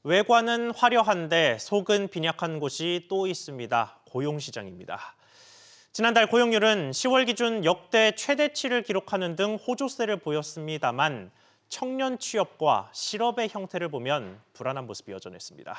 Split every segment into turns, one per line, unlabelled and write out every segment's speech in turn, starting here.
외관은 화려한데 속은 빈약한 곳이 또 있습니다. 고용시장입니다. 지난달 고용률은 10월 기준 역대 최대치를 기록하는 등 호조세를 보였습니다만 청년 취업과 실업의 형태를 보면 불안한 모습이 여전했습니다.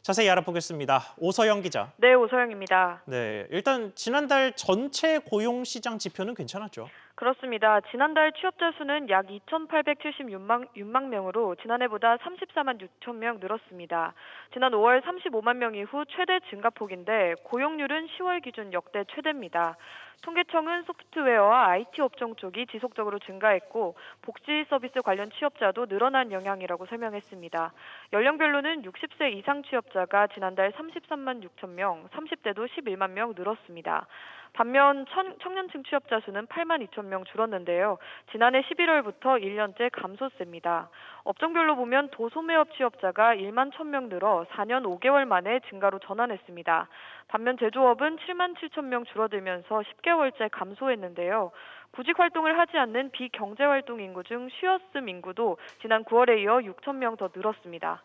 자세히 알아보겠습니다. 오서영 기자.
네, 오서영입니다.
네, 일단 지난달 전체 고용시장 지표는 괜찮았죠?
그렇습니다. 지난달 취업자 수는 약 2,876만 명으로 지난해보다 34만 6천 명 늘었습니다. 지난 5월 35만 명 이후 최대 증가폭인데 고용률은 10월 기준 역대 최대입니다. 통계청은 소프트웨어와 IT 업종 쪽이 지속적으로 증가했고 복지 서비스 관련 취업자도 늘어난 영향이라고 설명했습니다. 연령별로는 60세 이상 취업자가 지난달 33만 6천 명, 30대도 11만 명 늘었습니다. 반면 청년층 취업자 수는 8만 2천 명 줄었는데요. 지난해 11월부터 1년째 감소세입니다. 업종별로 보면 도소매업 취업자가 1만 1천 명 늘어 4년 5개월 만에 증가로 전환했습니다. 반면 제조업은 7만 7천 명 줄어들면서 10개월째 감소했는데요. 구직 활동을 하지 않는 비경제활동 인구 중 쉬었음 인구도 지난 9월에 이어 6천 명 더 늘었습니다.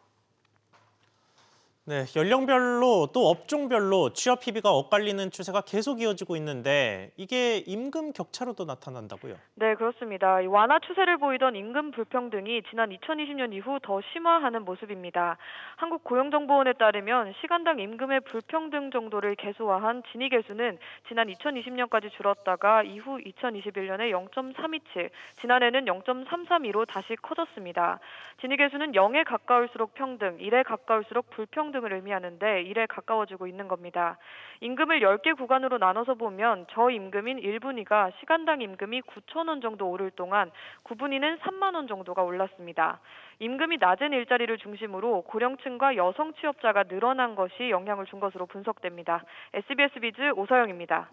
네, 연령별로 또 업종별로 취업 희비가 엇갈리는 추세가 계속 이어지고 있는데 이게 임금 격차로도 나타난다고요?
네, 그렇습니다. 이 완화 추세를 보이던 임금 불평등이 지난 2020년 이후 더 심화하는 모습입니다. 한국고용정보원에 따르면 시간당 임금의 불평등 정도를 계수화한 진위계수는 지난 2020년까지 줄었다가 이후 2021년에 0.327, 지난해는 0.332로 다시 커졌습니다. 진위계수는 0에 가까울수록 평등, 1에 가까울수록 불평등을 의미하는데 1에 가까워지고 있는 겁니다. 임금을 10개 구간으로 나눠서 보면 저임금인 1분위가 시간당 임금이 9천 원 정도 오를 동안 9분위는 3만 원 정도가 올랐습니다. 임금이 낮은 일자리를 중심으로 고령층과 여성 취업자가 늘어난 것이 영향을 준 것으로 분석됩니다. SBS 비즈 오서영입니다.